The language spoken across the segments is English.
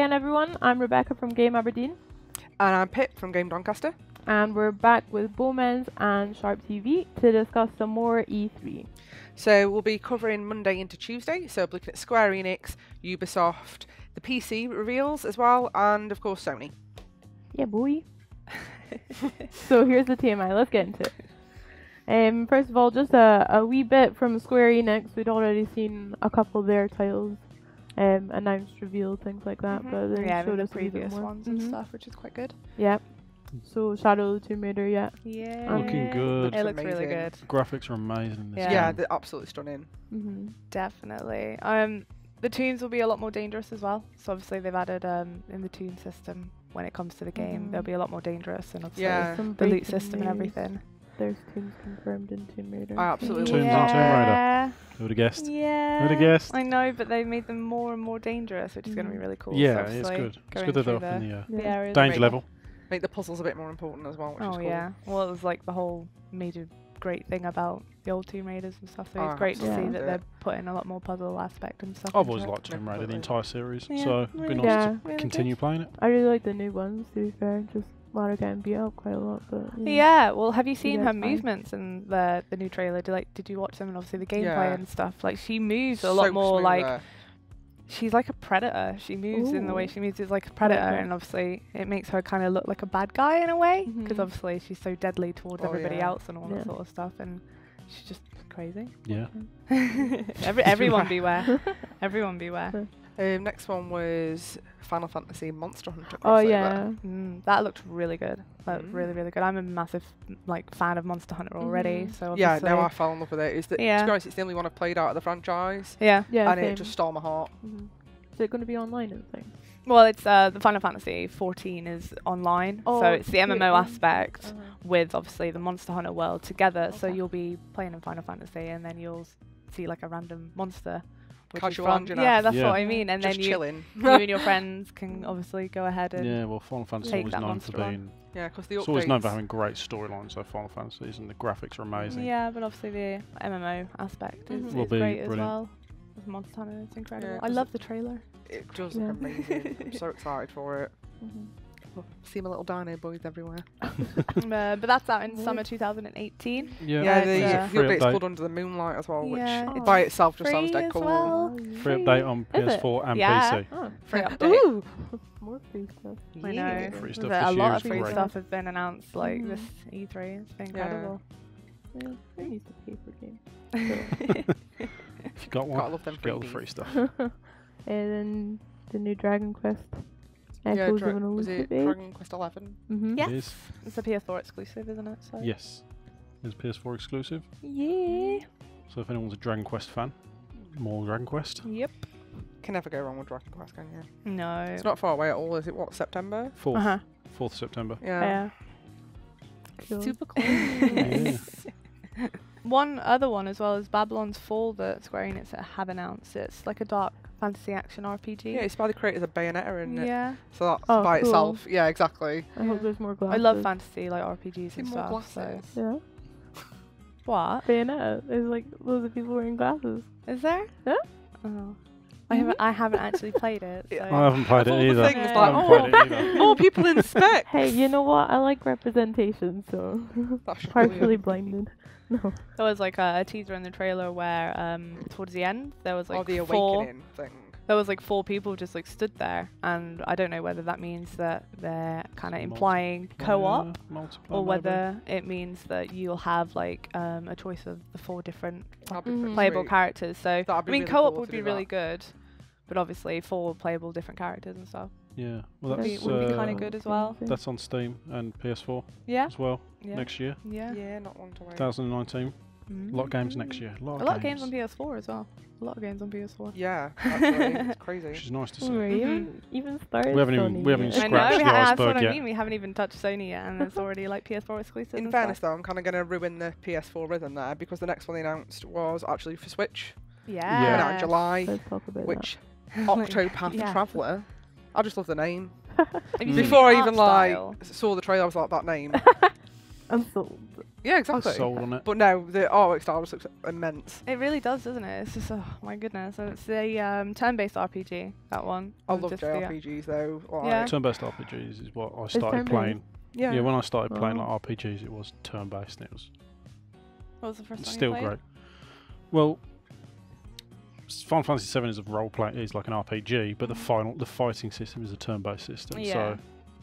again, everyone. I'm Rebecca from Game Aberdeen. And I'm Pip from Game Doncaster. And we're back with Bowman's and Sharp TV to discuss some more E3. So we'll be covering Monday into Tuesday. So we're looking at Square Enix, Ubisoft, the PC reveals as well, and of course Sony. Yeah, boy. So here's the TMI. Let's get into it. First of all, just a wee bit from Square Enix. We'd already seen a couple of their titles announced, revealed, things like that. But they showed the us previous ones and stuff, which is quite good. Yep. So Shadow of the Tomb Raider, yeah. Yeah. Looking good. It looks really good. Graphics are amazing in this Yeah. game. They're absolutely stunning. Definitely. The tunes will be a lot more dangerous as well. So obviously they've added in the tune system when it comes to the game, they'll be a lot more dangerous, and obviously the loot system and everything. There's tunes confirmed in Tomb Raider. I absolutely Tunes love on Tomb Raider. Who would have guessed? Yeah. Who would have guessed? I know, but they made them more and more dangerous, which is going to be really cool. Yeah, so it's good. It's going good that they're through up in the areas. danger level. Make the puzzles a bit more important as well, which is cool. Yeah. Well, it was like the whole major great thing about the old Tomb Raiders and stuff. So it's great to see that they're putting a lot more puzzle aspect and stuff. I've always liked Tomb Raider, the entire series, so it'd be nice to really continue playing it. I really like the new ones, to be fair. Just Lara getting beat up quite a lot, but yeah. Well, have you seen her fine. movements in the new trailer? Did you watch them, and obviously the gameplay and stuff? Like she moves a So lot more smooth like there. she's like a predator. She moves in the way she moves is like a predator, and obviously it makes her kind of look like a bad guy in a way, because obviously she's so deadly towards everybody else and all that sort of stuff, and she's just crazy. Yeah. Everyone beware. Everyone beware. Next one was Final Fantasy Monster Hunter crossover. Oh yeah. That looked really good. Really, really good. I'm a massive fan of Monster Hunter already. So yeah, obviously no, I fell in love with it. To be honest, it's the only one I've played out of the franchise. Yeah, and same. it just stole my heart. Is it going to be online and things? Well, it's the Final Fantasy 14 is online, so it's the MMO aspect with obviously the Monster Hunter world together. So you'll be playing in Final Fantasy, and then you'll see like a random monster. Casual that's what I mean. And just then chilling. you and your friends can obviously go ahead and well, Final Fantasy take is that known for monster on. being. Yeah, because the It's always known for having great storylines, so Final Fantasies, and the graphics are amazing. Yeah, but obviously the MMO aspect is Will be great as brilliant. well. With Monster Hunter, it's incredible. Yeah, I love the trailer. It does look amazing. I'm so excited for it. See my little dino boys everywhere. But that's out in summer 2018. Yeah, the free update's update. called Under the Moonlight as well, which it's by itself just free sounds dead as cool. well. Free update on PS4 and PC. Oh, free update. Ooh! more free stuff. I know. Free stuff A this lot year of is free great. stuff has been announced like this E3. It's been incredible. Yeah, I used to pay for games. If you got one, Gotta love them get all the freebies. free stuff. And then the new Dragon Quest. Yeah, Echoes of an was Elusive it Age. Dragon Quest 11? Yes. It is. It's a PS4 exclusive, isn't it? So. Yes. It's PS4 exclusive. Yeah. So if anyone's a Dragon Quest fan, more Dragon Quest. Yep. Can never go wrong with Dragon Quest, can you? No. It's not far away at all, is it? What, September? 4th. 4th September. Yeah. Cool. Super cool. Yeah. One other one as well is Babylon's Fall that Square Enix have announced. It's like a dark fantasy action RPG. Yeah, it's by the creators of Bayonetta, isn't it? Yeah. So that's Oh, by cool. itself. Yeah, exactly. I hope there's more glasses. I love fantasy like RPGs and More stuff. glasses. So. Yeah. What? Bayonetta. There's like loads of people wearing glasses. Is there? Yeah. Oh. I haven't actually played it. So. I haven't played it All the either. things Yeah. like, I haven't played it either. oh, people in spec. Hey, you know what? I like representation, so That's partially blinded. No. There was like a teaser in the trailer where towards the end there was like the four. awakening thing. There was like 4 people just like stood there, and I don't know whether that means that they're kind of implying co-op, or whether it means that you'll have like a choice of the 4 different That'd be pretty playable sweet. characters. So I That'd be mean, really co-op cool would to be do really that. good, but obviously 4 playable different characters and stuff. Yeah, well that's Would be kind of good as well. that's on Steam and PS4 Yeah. as well Yeah. next year, Yeah. Yeah, not long to wait. 2019. A lot of games next year. A lot A lot of games on PS4 as well. A lot of games on PS4. Yeah, actually, it's crazy. Which is nice to see. We even started. We haven't even- Sony we haven't yet. even I know, scratched the that's iceberg what I yet. mean. We haven't even touched Sony yet, and it's already like PS4 exclusive. In and fairness, stuff. though, I'm kind of going to ruin the PS4 rhythm there because the next one they announced was actually for Switch. Yeah. Coming out in July, Let's talk about which Octopath Yeah. Traveller. I just love the name. Have you seen Before the I even art style? saw the trailer, I was like, that name. I'm sold. Yeah, I exactly. was sold on it. But no, the artwork style just looks immense. It really does, doesn't it? It's just, oh my goodness. So it's a turn-based RPG, that one. I with love just the, JRPGs though. Like, Yeah. Turn-based RPGs is what I It's started turn-based. playing. Yeah. Yeah, when I started playing Oh. like RPGs, it was turn-based, and it was What was the first one you still played? great. Well, Final Fantasy VII is a role play, is like an RPG, but the fighting system is a turn-based system. Yeah. So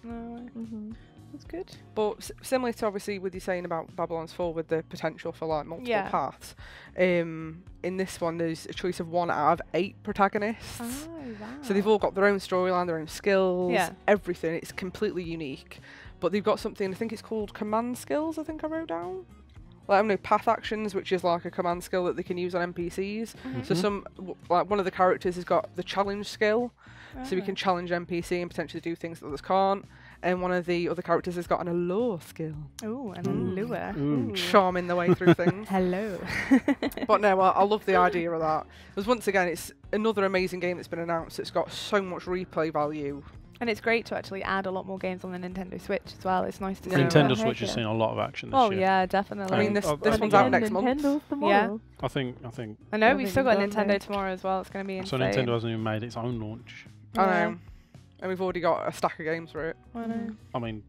No, Mm-hmm. that's good. But similar to obviously with you saying about Babylon's Fall with the potential for like multiple Yeah. paths, in this one there's a choice of 1 out of 8 protagonists. Oh, wow. So they've all got their own storyline, their own skills, Yeah. everything. It's completely unique. But they've got something, I think it's called command skills, I think I wrote down. Like, I don't know, path actions, which is like a command skill that they can use on NPCs. So Mhm. like one of the characters has got the challenge skill, so we Oh. can challenge NPC and potentially do things that others can't. And one of the other characters has got an allure skill, Ooh, an Ooh. allure. Ooh. charming the way through things. Hello. But no, I love the idea of that. Because once again, it's another amazing game that's been announced. It's got so much replay value. And it's great to actually add a lot more games on the Nintendo Switch as well. It's nice to Yeah. see. Nintendo Heck Switch has yeah. seen a lot of action this Oh year. yeah, definitely. I mean, this Oh, this and one's out again, next month. Nintendo's tomorrow. I think I know I we've think still got we've done Nintendo this. tomorrow as well. It's going to be so. insane. Nintendo hasn't even made its own launch. I Yeah. know. And we've already got a stack of games for it. I know. I mean,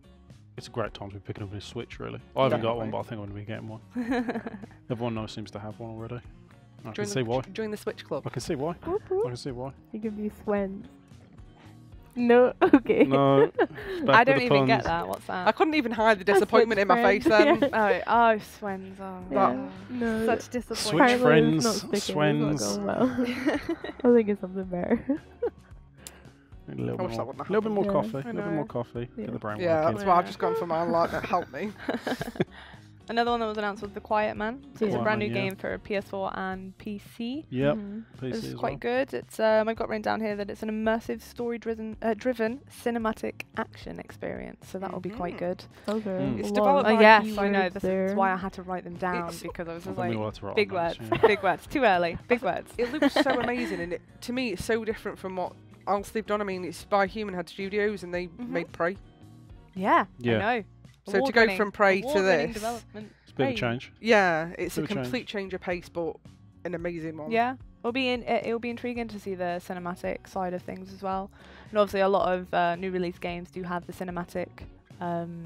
it's a great time to be picking up a Switch, really. I haven't got one, Definitely. but I think I'm going to be getting one. Everyone knows seems to have one already. I can see why. Join the Switch Club. I can see why. Whoop, I whoop. can see why. You could be Swen. No, okay. No. I back don't with the even get puns. that. What's I that? couldn't even hide the A disappointment Switch in my face friend. then. Oh, Swen's. Oh, Yeah. No. such Switch disappointment. Carla is not friends, sticking, it's Swens. not going well. I think it's something better. A little I wish bit that more, wouldn't little bit more Yeah. coffee. I A little bit know. more coffee. Yeah. Get the brain Yeah, working. that's why I've Yeah. just gone for mine. Like, help me. Another one that was announced was The Quiet Man. So it's a Yeah. brand new Quiet Man, game for PS4 and PC. Yep. Mhm. PC It's as quite well. good. It's I've got written down here that it's an immersive, story-driven cinematic action experience. So that will be quite Mhm. good. Those are Mm. a It's lot developed of by Yes, I know. keywords This there. is why I had to write them down It's- because I was I just think we like, all had to write big on words, notes, yeah. big words. Too early. Big words. It looks so amazing, and to me, it's so different from what else they've done. I mean, it's by Human Head Studios, and they Mhm. made Prey. Yeah, Yeah. I know. So to go Award-winning- from Prey to award-winning this- development. It's a bit of a Hey. change. Yeah, it's a Bit of a complete change of pace, but an amazing one. Yeah, it'll be intriguing to see the cinematic side of things as well. And obviously, a lot of new release games do have the cinematic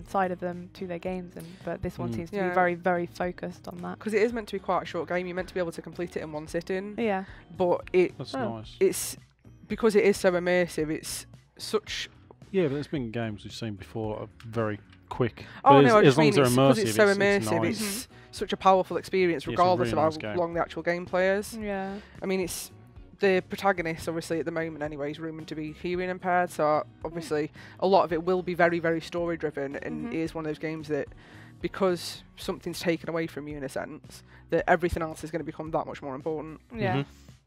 side of them to their games, but this one Mm. seems to Yeah. be very, very focused on that. Because it is meant to be quite a short game. You're meant to be able to complete it in one sitting, Yeah, but That's Oh. nice. it's because it is so immersive. It's such. Yeah, but there's been games we've seen before that are very quick. Oh But no, I as just long mean as they're it's because immersive, it's so it's immersive. nice. It's such a powerful experience, It's a regardless really nice of game. how long the actual gameplay is. yeah. I mean, it's the protagonist, obviously, at the moment, anyway, is rumoured to be hearing impaired. So obviously, a lot of it will be very, very story driven, and Mhm. it is one of those games that, because something's taken away from you in a sense, that everything else is going to become that much more important, Yeah. Mhm.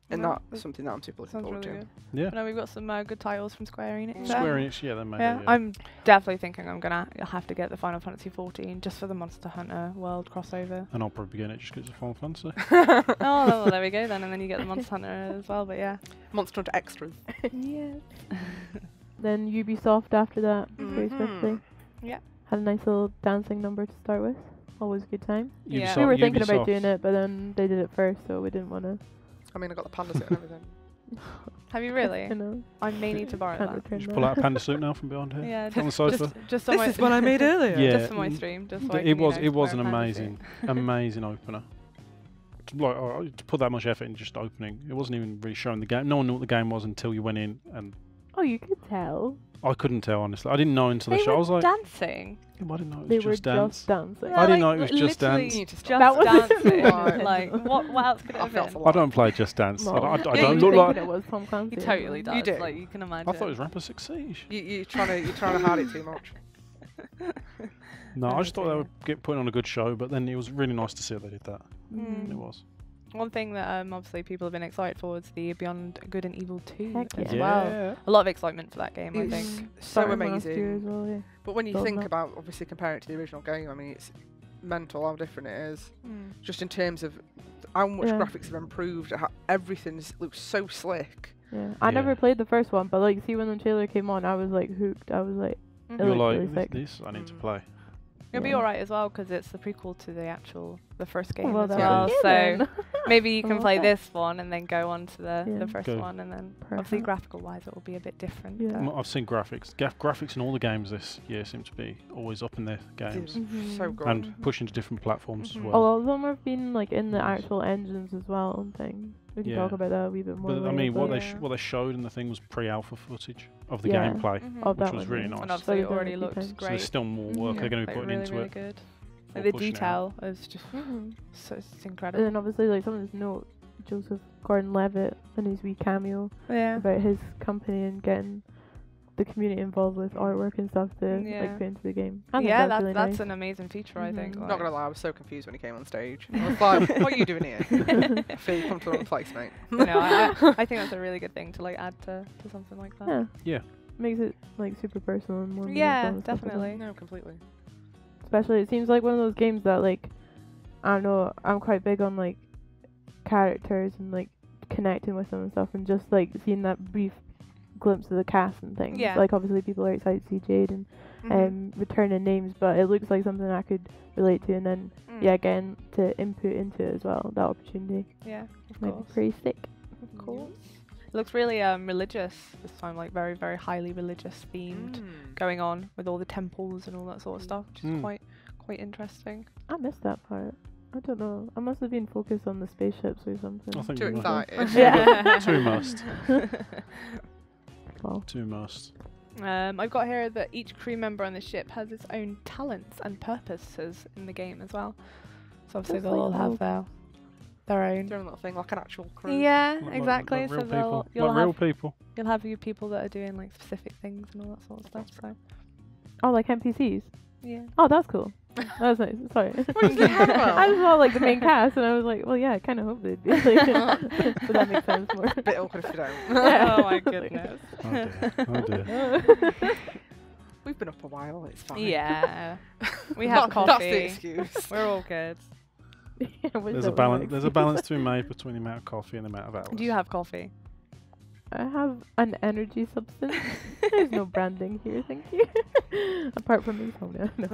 and Well, that's something that I'm super looking Sounds forward really to. good. Yeah. No, we've got some good titles from Square Enix. there. Square Enix, yeah, they made Yeah, it. I'm definitely thinking I'm gonna have to get the Final Fantasy 14 just for the Monster Hunter World crossover. And I'll probably be getting it just because it's Final Fantasy. Oh, well, there we go then, and then you get the Monster Hunter as well. But yeah, Monster Hunter Extras. yes. Then Ubisoft after that, very Mhm. swiftly. Yeah. Had a nice little dancing number to start with. Always a good time. Yeah. We were thinking Ubisoft- about doing it, but then they did it first, so we didn't want to. I mean, I got the panda suit and everything. Have you really? You know, I may need to borrow can't that. return Just that. pull out a panda suit now from behind here. Yeah, On the sofa. just on my I made earlier. Yeah. just for my stream. Just so I It can, was you know, it was an wear a panda suit. amazing opener. To put that much effort in just opening, it wasn't even really showing the game. No one knew what the game was until you went in, and Oh, you could tell. I couldn't tell honestly. I didn't know until the They show. I were was like, dancing. "Yeah, I didn't know it was They just were dance. just dancing. Yeah, I didn't like, know it was just literally dance. You need to stop. Just That was dancing. Right. Like what else could it I have felt been? for I lot. don't play Just Dance. Well, I don't Yeah, look you like. thinking it was Tom Clancy. He totally does. You do. Like you can imagine. I thought it was Rainbow Six Siege. You're trying to hide it too much. No, I just thought they dear. would get putting on a good show, but then it was really nice to see that they did that. Mm. It was. One thing that obviously people have been excited for is the Beyond Good and Evil 2 Heck as yeah. well. A lot of excitement for that game, I It's think. so Starting last year as amazing. well, yeah. But when you Building think up. about, obviously, comparing it to the original game, I mean, it's mental how different it is. Mm. Just in terms of how much Yeah. graphics have improved, how everything looks so slick. Yeah. I Yeah. never played the first one, but like, see when the trailer came on, I was like hooked. I was like, Mhm. It You're looked like, really sick. this I need to Mm. play. It'll be alright as well because it's the prequel to the first game Well, as that's well. okay So then. maybe you can Well, play okay. this one and then go on to the first Go. one, and then obviously Perfect. graphical wise it will be a bit different. Yeah. but- I've seen graphics. Graphics in all the games this year seem to be always up in their games So good. and pushing to different platforms as Mhm. A well. lot of them have been like in the actual engines as well and things. We can Yeah. talk about that a wee bit more. But I later, mean, what but- what they showed in the thing was pre-alpha footage of the Yeah. gameplay, Mhm. of which that was one, really yeah. nice. And So obviously it they've done already a few looks times. there's great. still more work they're going to be Like putting really, into really it. good. for Like the pushing it detail is just Mhm. so it's And incredible. then obviously like some of this note, Joseph Gordon-Levitt and his wee cameo Yeah. about his company and getting the community involved with artwork and stuff to Yeah. like put into the game. I think Yeah, that's really that's nice. an amazing feature, I think. Mhm. Not like- gonna lie, I was so confused when he came on stage. I was like, "What are you doing here?" I feel you come to the wrong place, mate. you know, I think that's a really good thing to like add to something like that. Yeah. Yeah. Makes it like super personal and more Yeah, meaningful and stuff as well. definitely. No, completely. Especially it seems like one of those games that like I don't know, I'm quite big on like characters and like connecting with them and stuff, and just like seeing that brief glimpse of the cast and things. Yeah. Like obviously people are excited to see Jade and returning names, but it looks like something I could relate to, and then Mm. yeah, again to input into it as well. That opportunity Yeah, of might be course. pretty sick. Of course. It looks really religious this time, like very, very highly religious themed going on with all the temples and all that sort of stuff, which is Mm. quite interesting. I missed that part. I don't know. I must have been focused on the spaceships or something. I think Too you excited. Yeah. Too must. Well, Too must. I've got here that each crew member on the ship has its own talents and purposes in the game as well. So obviously Just they'll all like have their own. Doing a little thing like an actual crew. Yeah, Like- exactly. Like so real they'll, people. you'll Like real have people. you'll have your people that are doing like specific things and all that sort of stuff. So oh, like NPCs. yeah. Oh, that's cool. That was nice. Sorry. What are you talking about? I just saw like the main cast, and I was like, well, yeah, I kind of hope they'd be. Like, but that makes sense more. Bit awkward if you don't. Oh my goodness. Oh dear. Oh dear. We've been up a while, it's fine. Yeah. We have That's the coffee. excuse. We're all good. Yeah, which There's that a was balance. like- There's a balance to be made between the amount of coffee and the amount of hours. Do you have coffee? I have an energy substance. There's no branding here, thank you. Apart from insomnia. No.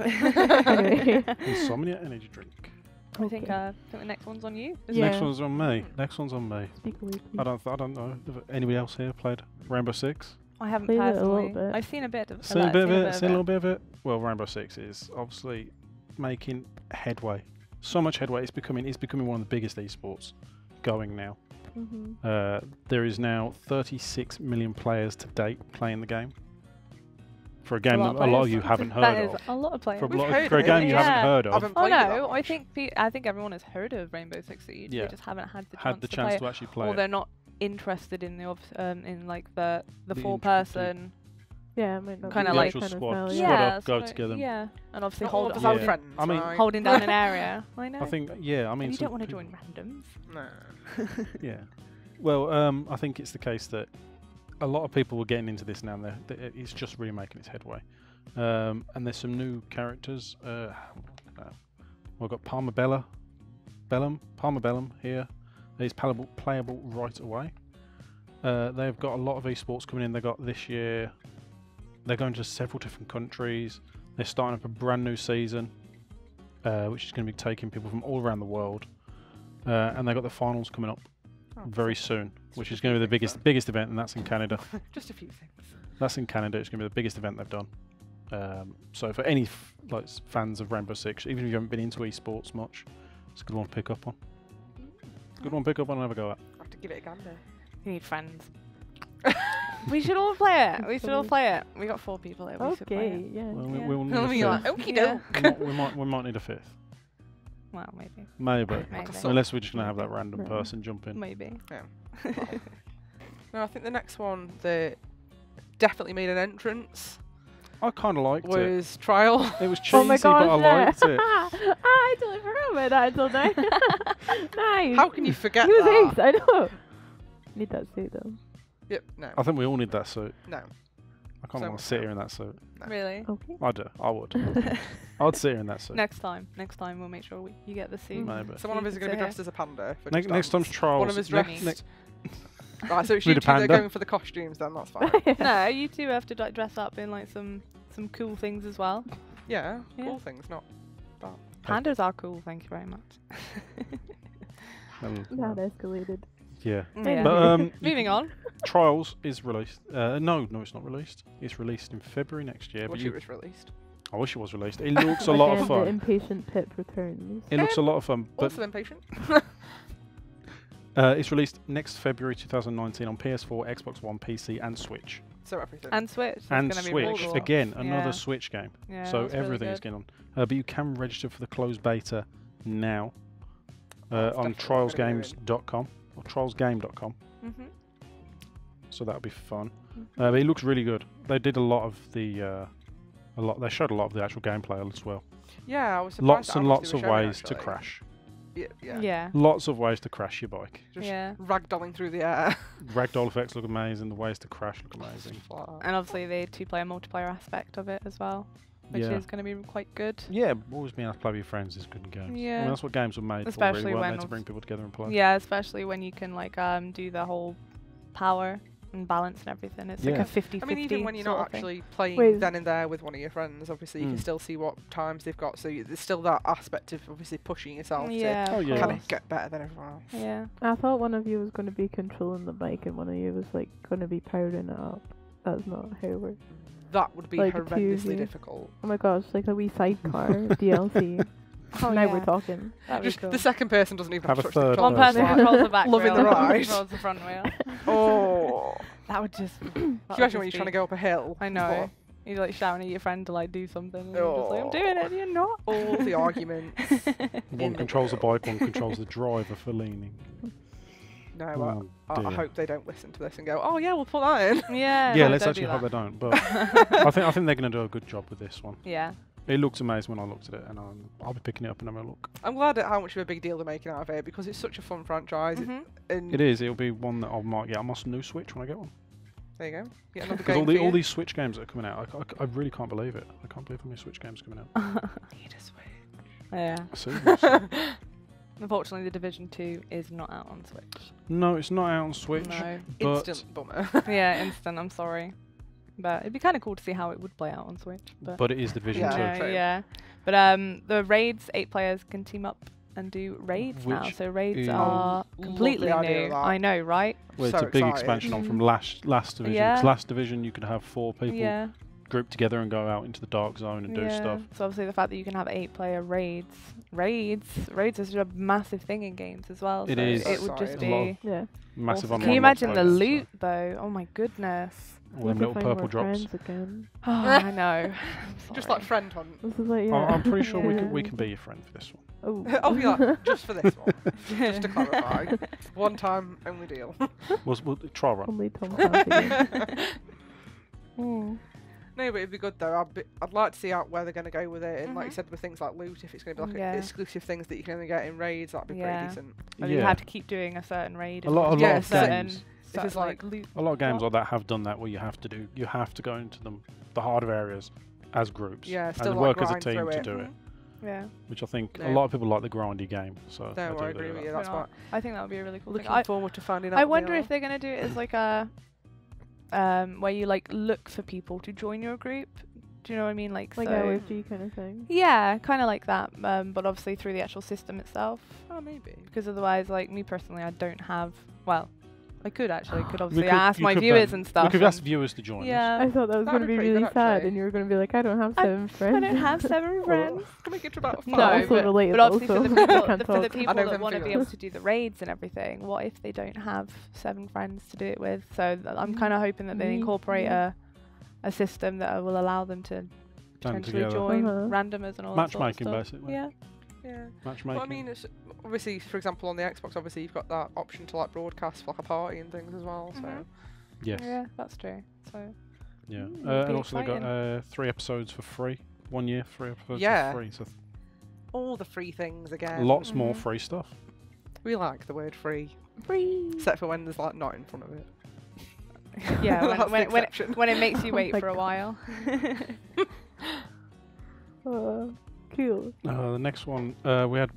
Anyway. Insomnia energy drink. I think Okay. the next one's on you. Yeah. Next one's on me. Next one's on me. Speak away, please. I don't know. Have anybody else here played Rainbow Six? I haven't Played it a little personally. bit. I've seen a bit of Seen a bit of it. Seen a little bit of it. Well, Rainbow Six is obviously making headway. So much headway. It's becoming one of the biggest esports going now. Mm-hmm. There is now 36 million players to date playing the game. For a game lot that of a lot of players. you haven't That heard is of. a lot of players. For a, We've lot, heard for a it, game you yeah. haven't heard I of, haven't Oh played it that no, I much. think everyone has heard of Rainbow Six Siege. Yeah. They just haven't had the had the to chance play to actually play or it. they're not interested in in like the The four intricacy. person. Yeah, it might not Kinda be the like- actual kind of squad. style, Squad yeah. up, go so- together. Yeah, and obviously Not all hold of us Yeah. have friends. I mean- right? holding down an area. I know. I think, yeah, I mean, you some don't want to peop- join randoms. No. Yeah. Well, I think it's the case that a lot of people were getting into this now. And it's just really making its headway. And there's some new characters. We've got Palmer Bellum here. He's playable right away. They've got a lot of esports coming in. They got this year. They're going to several different countries. They're starting up a brand new season, which is going to be taking people from all around the world. And they've got the finals coming up very soon, which is going to be the biggest event, and that's in Canada. Just a few things. That's in Canada. It's going to be the biggest event they've done. So for any fans of Rainbow Six, even if you haven't been into esports much, it's a good one to pick up on. Good one to pick up on and have a go at. I have to give it a gander. You need friends. We should all play it. We should all play it. We got 4 people here. We should play Okay, it. yeah. Well, Yeah. we will need I'll a be fifth. like, okie Yeah. doke. we might need a fifth. Well, maybe. Maybe. Maybe. Unless we're just going to have that random Maybe. person jump in. Maybe. No, I think the next one that definitely made an entrance I kind of liked it. was Trial. It was cheesy, Oh my gosh, but I yeah. liked it. I totally forgot about that until now. Nice. How can you forget He was that? ace, I know. Need that suit though. Yep, no. I think we all need that suit. No. I kind So of want to sit here in that suit. Really? Okay. I do. I would. I'd sit here in that suit. Next time we'll make sure you get the suit. Maybe. So one of us is going to be Sit dressed as a panda. For Next just time's dance. trials. One of us Next- dressed. Right, so it's With you a two that are panda. going for the costumes then, that's fine. No, you two have to like dress up in like some cool things as well. Yeah, Yeah. cool things, not bad. Pandas are cool. Thank you very much. That escalated. Yeah. Yeah. But Moving on. Trials is released. No, it's not released. It's released in February next year. Wish But it was released. I wish it was released. It looks a lot of Again, fun. The impatient Pip returns. It looks a lot of fun. But Also impatient. it's released next February 2019 on PS4, Xbox One, PC, and Switch. So everything. And Switch. That's And gonna be really Switch cool. again, Yeah. another Switch game. Yeah, So that's really everything is good. getting on. But you can register for the closed beta now That's on definitely not gonna be trialsgames.com or trialsgame.com. Mhm. So that'll be fun. Mhm. But it looks really good. They did a lot of the they showed a lot of the actual gameplay as well. Yeah, I was surprised Lots at how and much lots they of were showing, ways to actually. crash. Yeah, yeah. Yeah. Lots of ways to crash your bike. Just Yeah. ragdolling through the air. Ragdoll effects look amazing. The ways to crash look amazing. And obviously the two-player multiplayer aspect of it as well, which Yeah. is going to be quite good. Yeah, always being able to play with your friends is good in games. I Yeah. mean, that's what games were made Especially for, really, weren't when they, to bring people together and play. Yeah, especially when you can like do the whole power and balance and everything. It's like Yeah. a 50-50 I mean, even when you're not sort of thing. actually playing Wait. then and there with one of your friends, obviously you can still see what times they've got. So there's still that aspect of obviously pushing yourself Yeah. Oh, of yeah. to kind course. of get better than everyone else. Yeah. I thought one of you was going to be controlling the bike and one of you was like going to be powering it up. That's not how it works. That would be Like, two of horrendously you. difficult. Oh my gosh, like a wee sidecar DLC. Oh, Now yeah. we're talking. That'd be Just cool. the second person doesn't even Have have a to touch the third controls. One person Like- controls the back Loving wheel, the one ride. controls the front wheel. Oh. That would just. Can you imagine when you're trying to go up a hill? I know. You're like shouting at your friend to like do something, and you're just like, I'm Oh. doing it, and you're not. All the arguments. One In the controls the wheel. bike, one controls the driver for leaning. No, Oh, I dear. hope they don't listen to this and go, oh yeah, we'll put that in. Yeah. Yeah, no, let's don't actually do hope they that. don't. But I think they're going to do a good job with this one. Yeah. It looks amazing when I looked at it, and I'll be picking it up and having a look. I'm glad at how much of a big deal they're making out of it because it's such a fun franchise. Mhm. And It is. It'll be one that I might get on my new Switch when I get one. there you go. Get another Because game for all you. these Switch games that are coming out, I really can't believe it. I can't believe how many Switch games are coming out. Need a Switch. Yeah. Seriously. Unfortunately, the Division 2 is not out on Switch. No, it's not out on Switch. No. But Instant bummer. Yeah, instant. I'm sorry, but it'd be kind of cool to see how it would play out on Switch. But it is Division Yeah. 2. True. yeah. But the raids, 8 players can team up and do raids now. Which So raids is- are completely Lovely idea new. of that. I know, right? Well, it's So a big excited. expansion on from last division. Yeah. 'Cause last division, you could have 4 people Yeah. grouped together and go out into the dark zone and do stuff. So obviously the fact that you can have 8-player raids is such a massive thing in games as well. It so is. It would just Exciting. A lot be. of Yeah. massive Awesome. online. Can you imagine the multiplayer, so- loot though? Oh my goodness. All them Need to little find purple more drops. friends again. Oh, I know. Just like friend hunt. This is like, yeah. I'm pretty sure we Yeah. can be your friend for this one. Oh. Oh yeah, just for this one. Just to clarify. One time only deal. We'll try run. Only Tom Clancy. No, but it'd be good though. I'd like to see out where they're going to go with it, and like you Mhm. said, with things like loot, if it's going to be like Yeah. exclusive things that you can only get in raids, that'd be Yeah. pretty decent. Whether you have to keep doing a certain raid. A and lot Yeah, of certain, games. certain it's like- loot. A lot of games What? like that have done that, where you have to go into the harder areas as groups. Yeah, and still work like as a grind team through to it. do it. Yeah. Which I think Yeah. a lot of people like the grindy game. So No, do I do agree with that. you. Why That's not? why. I think that would be a really cool Looking thing. forward to finding out. I what wonder they if they're going to do it as like a where you like look for people to join your group. Do you know what I mean? Like Like so. OFG kind of thing. Yeah, kind of like that. But obviously through the actual system itself, are. Oh, maybe. because otherwise, like me personally, I don't have. Well, I could actually could obviously could- ask you my could viewers ban- and stuff. We could and- ask viewers to join us. yeah. I thought that was That'd going to be be pretty good, really sad, actually. and you were going to be like, I don't have I- 7 friends. I don't have 7 friends. Can we get to about No, But 5? also but relatable, obviously so for the people, can't for the talk. people I know that them want to too be well. able to do the raids and everything, what if they don't have 7 friends to do it with? So I'm Mm. kind of hoping that they Me, incorporate yeah. a system that will allow them to Band potentially together. join Uh-huh. randomers and all that sort of Matchmaking, stuff. basically. Yeah. Yeah. Matchmaking. Well, I mean, it's obviously, for example, on the Xbox, obviously you've got that option to like broadcast for like a party and things as well. So Mhm. Yes. Yeah, that's true. So Yeah. it'll And be also they got exciting. 3 episodes for free. 1 year, 3 episodes Yeah. for free. So all the free things again. lots more Mhm. free stuff. We like the word free, Free. except for when there's like not in front of it. yeah, That's the when exception. it makes you Oh wait my for a God. while. Cool. The next one, we had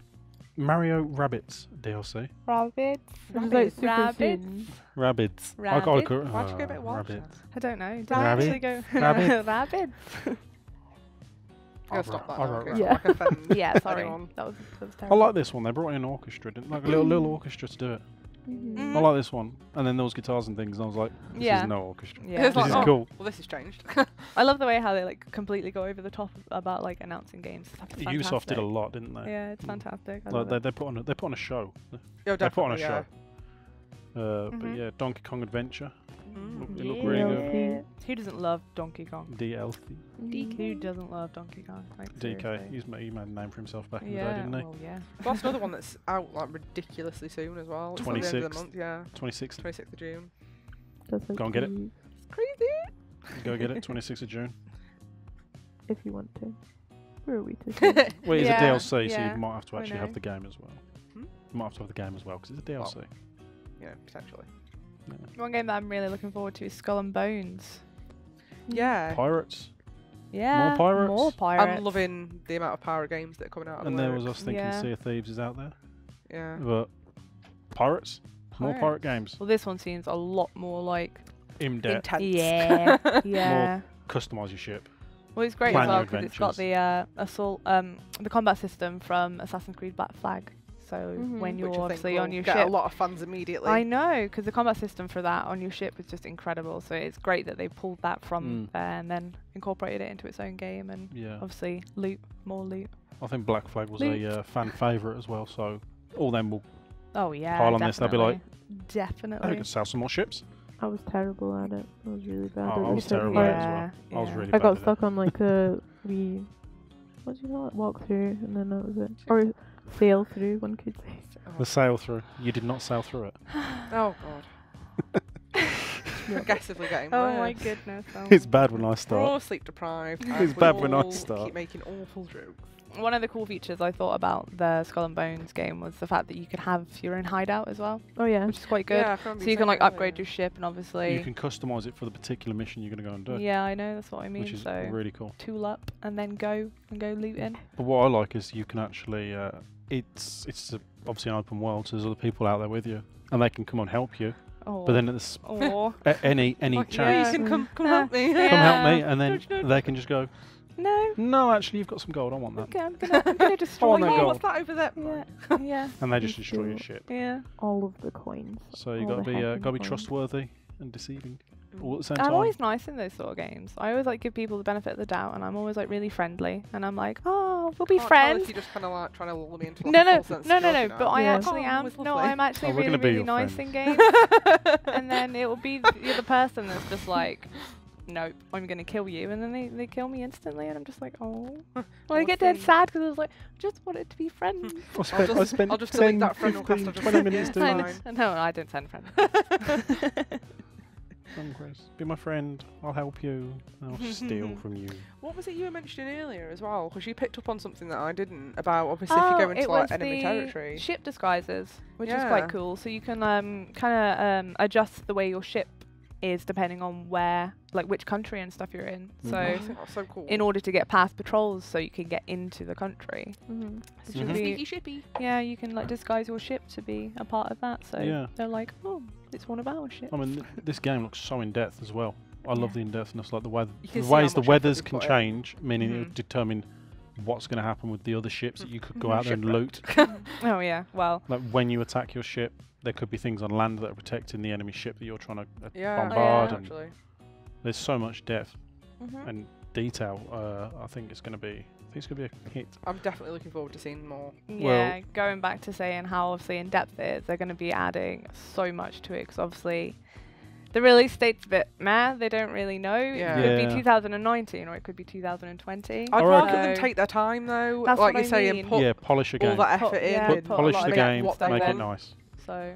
Mario Rabbids DLC. Rabbits. This is like super Rabbids. soon. Rabbids. Rabbids? Why'd you go a bit Welsh Rabbids. I don't know. Did Rabbit? I actually go Rabbit? rabbits? Gotta stop that. I now, wrote okay, that. so I can offend Yeah, sorry. anyone. That was I terrible. like this one. They brought in an orchestra, didn't like a little orchestra to do it. Mhm. I like this one. And then there was guitars and things, and I was like, this Yeah. is no orchestra. Yeah. It's This like, is oh, cool. well, this has changed. I love the way how they like completely go over the top about like announcing games. That's Ubisoft did a fantastic. lot, didn't they? Yeah, it's fantastic. I Like love they put on a show. Yeah, They put on a definitely, show. yeah. But yeah, Donkey Kong Adventure, Mm. it looked really good. Yeah. Who doesn't love Donkey Kong? DLC. Who doesn't love Donkey Kong? Like, DK, seriously. he made a name for himself back in the day, Yeah, didn't he? well, yeah. Well, that's another one that's out like ridiculously soon as well. It's like the end of the 26th. month, yeah. 26th. 26th of June. That's like Go and get it. huge, It's crazy. Go get it, 26th of June. if you want to. Where are we to say? Well, it's Yeah, a DLC, so yeah, you might have to I actually know. have the game as well. Hmm? You might have to have the game as well, because it's a DLC. Yeah, potentially. One game that I'm really looking forward to is Skull and Bones. Yeah. Pirates. Yeah. Pirates? More pirates. I'm loving the amount of pirate games that are coming out of And the there was works. us thinking Yeah. Sea of Thieves is out there. Yeah. But Pirates? More pirate Pirates. games. Well, this one seems a lot more like. In depth. Intense. Yeah. yeah. Customise your ship. Well, it's great Plan as well your because it's got the assault, the combat system from Assassin's Creed Black Flag. So Mhm. when you're Which I think obviously on will your get ship, a lot of fans immediately. I know, because the combat system for that on your ship is just incredible. So it's great that they pulled that from there and then incorporated it into its own game and Yeah. obviously more loot. I think Black Flag was Loot. a fan favourite as well, so all them will Oh yeah, pile on this. They'll be like, "Oh, definitely. we could sell some more ships." I was terrible at it. I was really bad Oh, at I was research terrible part. at it as well. I was really I bad got at stuck on like the what do you call it? Walkthrough, and then that was it. Or sail through, one could say. The sail through. You did not sail through it. Oh god. Progressively getting worse. Oh my goodness. It's bad when I We're start. all sleep deprived. It's and we bad when I all start. Keep making awful jokes. One of the cool features I thought about the Skull and Bones game was the fact that you could have your own hideout as well, Oh yeah. which is quite good. Yeah, I remember So you can saying like that upgrade earlier. your ship and obviously. You can customise it for the particular mission you're going to go and do, Yeah, I know. That's what I mean. which is so really cool. tool up and then go looting. But what I like is you can actually, it's obviously an open world, so there's other people out there with you, and they can come and help you. Oh. But then at Or any Like, chance, yeah, you can come Yeah. help me. Yeah. come help me, and then Nudge, nudge. they can just go, no. no, actually, you've got some gold. I want that, Okay, I'm gonna destroy want that you. Oh, gold. what's that over there? Yeah. Yeah. and they just You destroy your steal ship. Yeah. All of the coins. So you all got to the be, hacking got to be coins. trustworthy and deceiving all at the same I'm time. always nice in those sort of games. I always like give people the benefit of the doubt, and I'm always like really friendly. And I'm like, oh, we'll be Can't tell friends. if you're just kind of like trying to lull me into like No, a no, false sense no, of no, no. security But now. I Yeah. actually Oh, am. it's No, lovely. I'm actually Oh, we're really, gonna be really your nice in friends. games. And then it will be the other person that's just like, nope, I'm gonna kill you, and then they kill me instantly, and I'm just like, oh. Well, I get dead see. sad because I was like, just wanted to be friends. I spent I'll just delete 10, that friend 15, request. 20 minutes doing I that. know- no, I don't send friends. Come, Chris, be my friend. I'll help you. I'll steal from you. What was it you were mentioning earlier as well? Because you picked up on something that I didn't about obviously if you go into it like was enemy the territory. ship disguises, which is Yeah. quite cool. So you can kind of adjust the way your ship is depending on where, like which country and stuff you're in. Mhm. So I think that's so cool. in order to get past patrols, so you can get into the country. Mm-hmm. It Mhm. should be- Sneaky shippy. yeah, you can like disguise your ship to be a part of that. So Yeah. they're like, oh, it's one of our ships. I mean, this game looks so in depth as well. I love Yeah. the in depthness, like the weather, You can the see how ways the much effort weathers they can put in. change, meaning it Mhm. will determine what's going to happen with the other ships that you could go Mhm. out there and loot. Shipwrecked. Oh yeah, well, Like when you attack your ship, there could be things on land that are protecting the enemy ship that you're trying to Yeah, bombard. yeah. And actually. there's so much depth mhm. and detail. I think it's going to be. I think it's going to be a hit. I'm definitely looking forward to seeing more. Yeah, going back to saying how obviously in depth it is, they're going to be adding so much to it because obviously the release date's a bit meh. They don't really know. Yeah. It could Yeah. be 2019 or it could be 2020. I'd Alright. rather them So- take their time though, That's like what you I say, mean. and put Yeah, polish a all game. that effort Put- in. yeah, and put a Polish lot the of game, what they make it want. nice. So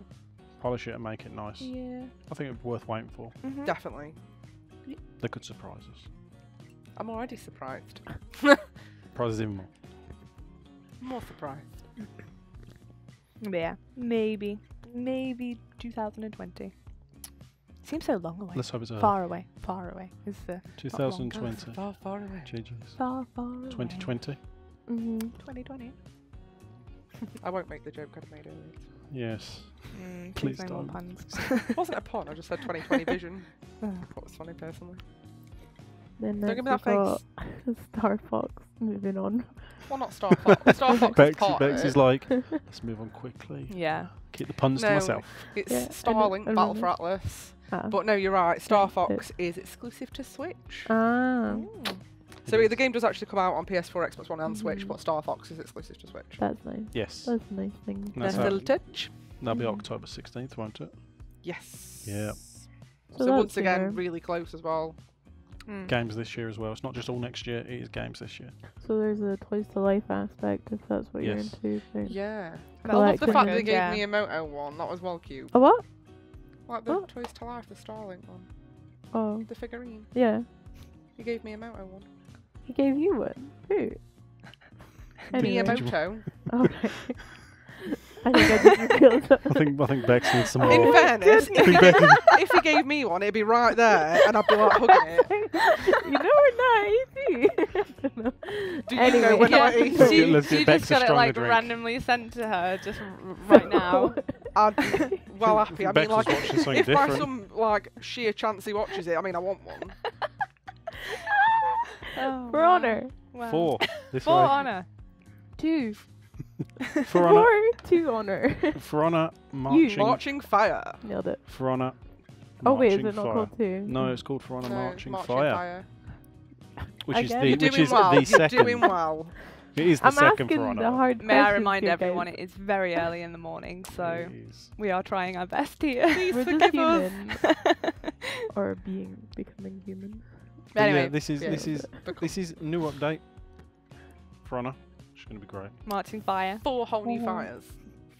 Polish it and make it nice. yeah. I think it'd be worth waiting for. Mhm. Definitely. They could surprise us. I'm already surprised. Surprise us even more. More surprised. Yeah, maybe 2020. Seems so long away. Let's hope it's Far away. Is the 2020. Far, far away. GG's. far away. 2020. Mm-hmm. 2020. I won't make the joke I made earlier. Yes. Please Please no more don't. puns. It wasn't a pun, I just said 2020 vision. Oh. That was funny personally. Then Don't next give me that we've got Star Fox. Moving on. Well, not Star Fox. Star Fox is part Bex of is it. like, let's move on quickly. Yeah. Keep the puns to No, myself. It's Yeah, Starlink, I Battle for remember. Atlas. Ah. But no, you're right. Star Right, Fox is exclusive to Switch. Ah, So It the is. game does actually come out on PS4, Xbox One, and Switch, Mhm. but Star Fox is exclusive to Switch. that's nice. Yes. That's a nice thing. And There's that's a how- little touch. That'll be Mhm. October 16th, won't it? Yes. Yeah. So So once that's again, fair. really close as well. Games this year as well. It's not just all next year, it is games this year. So there's a Toys to Life aspect if that's what Yes. you're into. So. Yeah. That I love the Collecting fact that they them. gave Yeah. me a Moto one. That was well cute. A what? Like the What? Toys to Life, the Starlink one. Oh, The figurine. yeah. He gave me a Moto one. He gave you one. Who? Me a Anyway. Moto. Okay. I think I just revealed that. I think Bex needs some In more. fairness, I think Bex needs- if he gave me one, it'd be right there, and I'd be like hugging it. You know we're not easy. I don't know. Do you Anyway, know we're not yeah. easy? Let's get She Bex just a got it stronger like drink. randomly sent to her just right now. I'd be well happy. I mean, Bex was like, watching something if by different. some like sheer chance he watches it, I mean, I want one. Oh, For wow. honor. Wow. 4. This For way. honor. 2. For honor. 4 to honor. For honor, marching. Marching fire. Nailed it. For honor. Oh wait, is Marching it not Fire. called 2? No, it's called For honor, No, marching, marching fire, which is Again. the You're which doing is well. the You're second. doing well. It is the I'm second asking For the honor. hard May I questions remind here, everyone guys. it is very early in the morning, so It is. we are trying our best here. Please We're just forgive us. human. Or becoming human. But Anyway, yeah, this is yeah. this is new update. For honor, it's going to be great. Marching fire. 4 whole new Mhm. fires.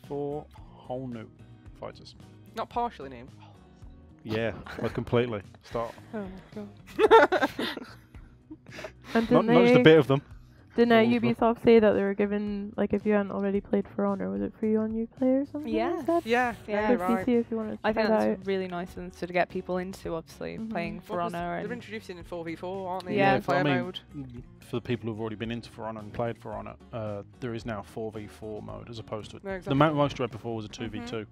4 whole new fighters. Not partially new. Yeah, like completely. Start. Oh god. And Not just a bit of them. Didn't all of them. Ubisoft say that they were giving, like, if you hadn't already played For Honor, was it free on Uplay or something? Yeah. like that? Yeah, Yeah. For you're right. PC if you want to I try think that that's out. really nice and to get people into obviously Mhm. playing For Well, 'cause Honor they're and introducing in 4v4, aren't they? Yeah. In player I mean, mode. for the people who've already been into For Honor and played For Honor, there is now 4v4 mode as opposed to No, the exactly. most you had before was a 2v2.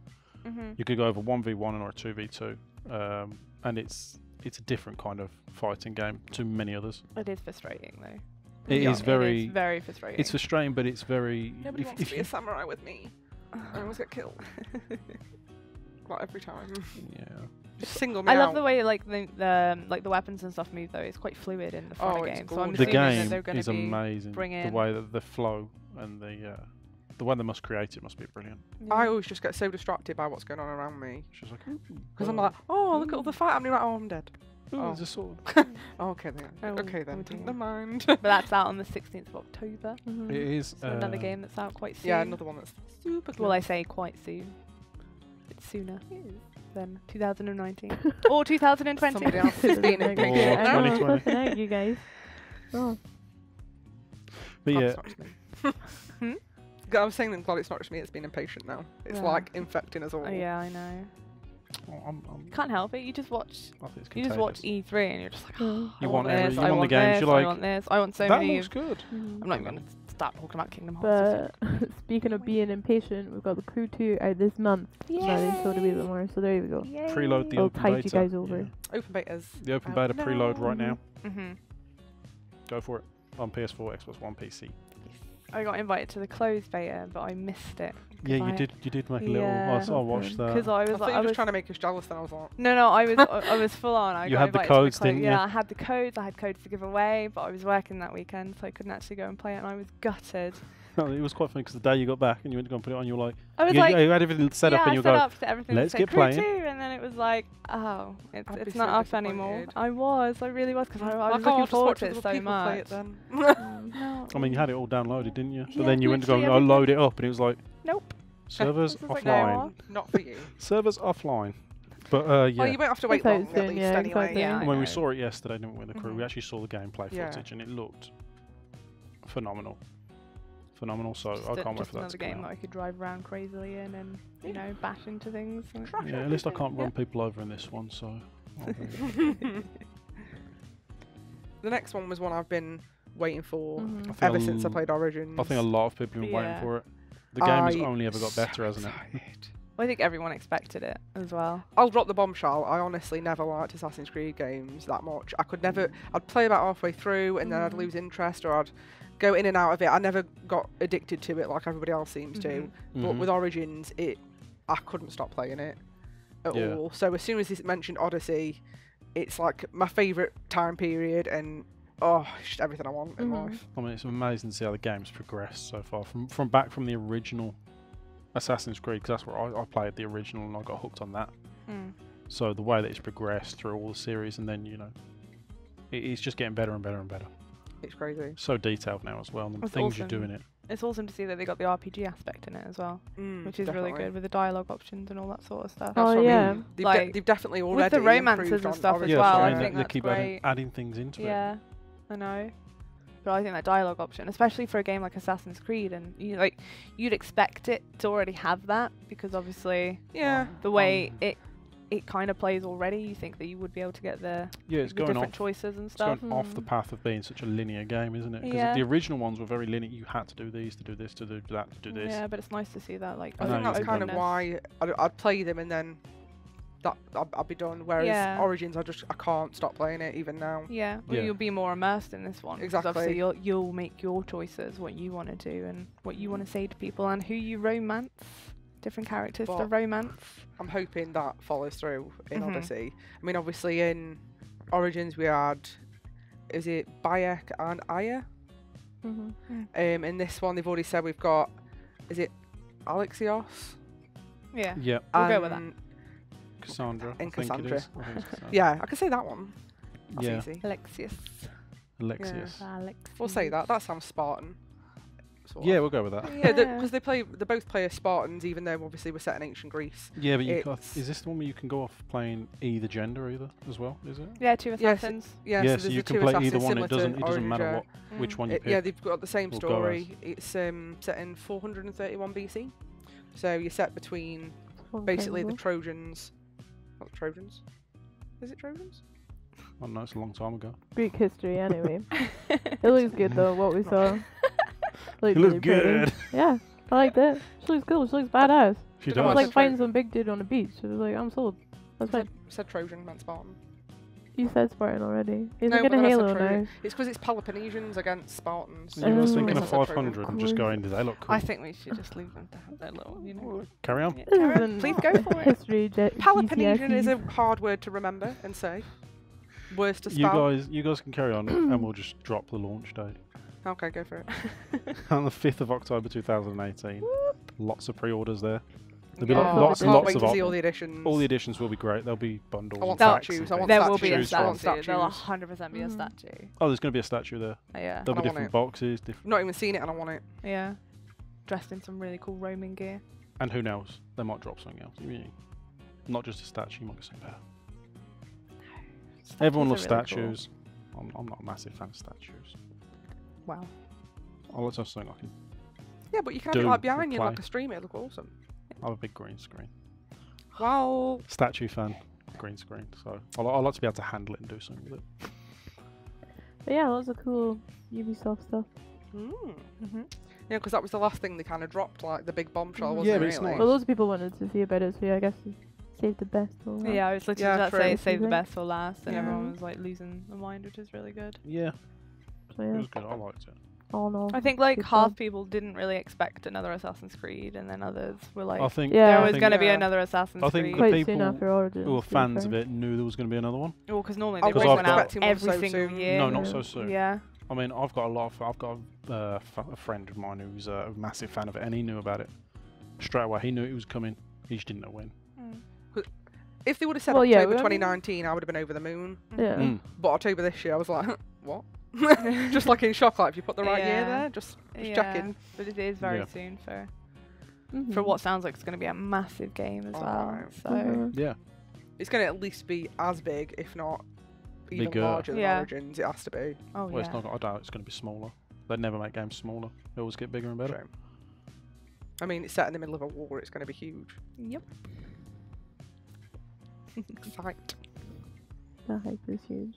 You could go over 1v1 or a 2v2, and it's a different kind of fighting game to many others. it is frustrating though. It Yeah. is very. It is very frustrating. It's frustrating, but it's very. Nobody wants to be you, a samurai with me. I always get killed. Like every time. yeah. Just single me I out. love the way like the weapons and stuff move though. It's quite fluid in the For Honor Oh, it's game. So I'm gorgeous. The assuming that game they're going is to be amazing. bringing- The way that the flow and the way they must create it must be brilliant. I always just get so distracted by what's going on around me. She's like, Because I'm like, oh, look at all the fight happening. Right, oh, I'm dead. oh, oh. there's a sword. Oh, okay then. Oh, Okay then. oh dear. Never mind. But that's out on the 16th of October. Mhm. It is. So another game that's out quite soon. Yeah, another one that's super Well, I close. say quite soon. It's sooner than 2019 or 2020. Somebody else is being Like, impatient. Or I know, 2020. flipping out, you guys. Oh. But Glad yeah, it's not just me. I was saying that glad it's not just me, it's been impatient now. It's Yeah. like infecting us all. Oh, yeah, I know. I'm, Can't help it. You just watch. I think it's You just watch contagious. E3 and you're just like, oh, Yeah. I want this, every- you I want the want games, this, you're I like, want this. I want so that many. looks good. Mhm. I'm not even gonna start talking about Kingdom Hearts. But speaking of being impatient, we've got the Crew 2 out this month. Now they showed a wee bit more, so there we go. Preload the I'll open tide beta. you guys over. Yeah. Open betas. The open out beta preload now. right now. Mhm. Go for it. On PS4, Xbox One, PC. I got invited to the closed beta, but I missed it. Yeah, you I- did. You did make a little. Yeah. I watched that. Because I I was thought like, you I were was just trying to make us jealous, then I was like, No, I was full on. I You got had the invited to codes, clo- didn't you? Yeah, I had the codes. I had codes to give away, but I was working that weekend, so I couldn't actually go and play it, and I was gutted. It was quite funny because the day you got back and you went to go and put it on, you were like, I was you, like, you had everything set yeah, up and I you set go, up to everything. "Let's said get Crew playing." 2, and then it was like, oh, I'd it's be not so up anymore. disappointed. I really was, because I like, was oh, looking I'll just forward watch to it other so people play much. it then. No. I mean, you had it all downloaded, didn't you? But Yeah, then you went to go and literally load it up and it was like, Nope. servers This is like, offline. Not for you. Servers offline. But yeah. Oh, you won't have to wait It's out long at soon, least yeah, anyway. exactly. Yeah, I when we know. saw it yesterday, didn't we, with the crew, we Mhm. actually saw the gameplay Yeah. footage and it looked phenomenal. Phenomenal, so Just I can't wait just for that another to game come that out. I could drive around crazily in and, you know, bash into things. And Yeah, at least I can't Yeah. run people over in this one, so... I'll be- The next one was one I've been waiting for Mhm. I think ever a since I l- played Origins. I think a lot of people have been waiting Yeah. for it. The game has I only ever got so better, hasn't it? excited. Well, I think everyone expected it as well. I'll drop the bombshell. I honestly never liked Assassin's Creed games that much. I could never. I'd play about halfway through and then I'd lose interest, or I'd go in and out of it. I never got addicted to it like everybody else seems to. But with Origins, I couldn't stop playing it at all. So as soon as this mentioned Odyssey, it's like my favourite time period, and it's just everything I want in life. I mean, it's amazing to see how the game's progressed so far from back from the original Assassin's Creed, because that's where I played the original and I got hooked on that. So the way that it's progressed through all the series, and then it's just getting better and better and better. It's crazy. So detailed now as well, and the things you do in it. It's awesome to see that they got the RPG aspect in it as well, which is really good with the dialogue options and all that sort of stuff. Oh yeah, they've definitely already with the romances and stuff as well. I think they that's keep great. adding things into it. Yeah, I know. But I think that dialogue option, especially for a game like Assassin's Creed, and you'd expect it to already have that, because obviously the way it kind of plays already, you think that you would be able to get the different choices and stuff. It's going off the path of being such a linear game, isn't it? Because the original ones were very linear. You had to do these, to do this, to do that, to do this. Yeah, but it's nice to see that. I think that's kind of why I'd play them and then I'd be done. Whereas Origins, I can't stop playing it even now. Yeah, well, you'll be more immersed in this one. Exactly. Obviously, you'll make your choices, what you want to do and what you want to say to people, and who you romance. Different characters to romance. I'm hoping that follows through in Odyssey. I mean, obviously in Origins we had, is it Bayek and Aya? In this one they've already said we've got, is it Alexios? Yeah. Yeah. We'll go with that. Cassandra. And Cassandra. I think it's Cassandra. Yeah, I can say that one. That's easy. Alexius. We'll say that. That sounds Spartan. Sort Yeah, of. we'll go with that. Yeah, because they both play as Spartans, even though obviously we're set in ancient Greece. Yeah, but is this the one where you can go off playing either gender either as well? Is it? Yeah, two assassins. Yeah, so you can play either one. It doesn't matter which one you pick. Yeah, they've got the same story. It's set in 431 BC. So you're set between basically the Trojans. Not the Trojans. Is it Trojans? I don't know. It's a long time ago. Greek history, anyway. It looks good though. What we saw. It looks good. Yeah, I like that. She looks cool. She looks badass. She It's does. like finding some big dude on the beach. It was like, I'm sold. That's fine. Said Trojan, meant Spartan. You said Spartan already. He's No, like in but a then I said Halo Trojan. now. It's because it's Peloponnesians against Spartans. You was thinking Oh. of 500 and just going, do they look cool? I think we should just leave them to have their little, Carry on. Yeah, This carry on. isn't Please go for it. History. Peloponnesian is a hard word to remember and say. Worse to spell. You guys can carry on, and we'll just drop the launch date. Okay, go for it. On the 5th of October 2018. Lots of pre-orders there. There'll be Yeah, lots and can't lots wait of to see all the editions. All the editions will be great. There'll be bundles. I want and packs statues, and I want things. There will be a statues. I want statue. There'll statues. 100% be a statue. Oh, there's going to be a statue there. Yeah. There'll I be want different it. boxes. Not even seen it and I want it. Yeah. Dressed in some really cool Roman gear. And who knows? They might drop something else. Not just a statue. You might get something better. Everyone loves Statues are really statues. I'm not a massive fan of statues. Wow. I'll let us something I can. Yeah, but you can have Do it like the behind you play. like a stream. It'll look awesome. I have a big green screen. Wow. Statue fan, green screen. So I like to be able to handle it and do something with it. But yeah, lots of cool Ubisoft stuff. Yeah, because that was the last thing they kind of dropped, like the big bombshell, wasn't Yeah, it? but it's really? nice. Well, loads of people wanted to see about it, so yeah, I guess we saved the best. For last. Yeah, I was literally Yeah, about to true. say save the Mhm. best for last, and Yeah. everyone was like losing their mind, which is really good. Yeah, So it yeah, was good. I liked it. all in all. I think like Good half job. people didn't really expect another Assassin's Creed, and then others were like, I think Yeah. there I was think going to be Yeah. another Assassin's I think Creed. the Quite people soon after Origins. who were to be fans fair. of it knew there was going to be another one. Well, because normally I they was bring one out expecting one every so single soon. year. No, not so soon. Yeah. I mean, I've got a friend of mine who's a massive fan of it, and he knew about it straight away. He knew it was coming. He just didn't know when. If they would have said Well, yeah, October I mean- 2019, I would have been over the moon. Yeah. Mm. But October this year, I was like, what? Just like in shock, like, if you put the right year Yeah. there, just Yeah. checking. But it is very Yeah. soon for Mhm. what sounds like it's going to be a massive game as well. Alright. So Mhm. Yeah, It's going to at least be as big, if not even Bigger. larger than Yeah. Origins. It has to be. oh well, yeah. it's not. I doubt it's going to be smaller. They never make games smaller. They always get bigger and better. True. I mean, it's set in the middle of a war. It's going to be huge. Yep. Fight. The hype is huge.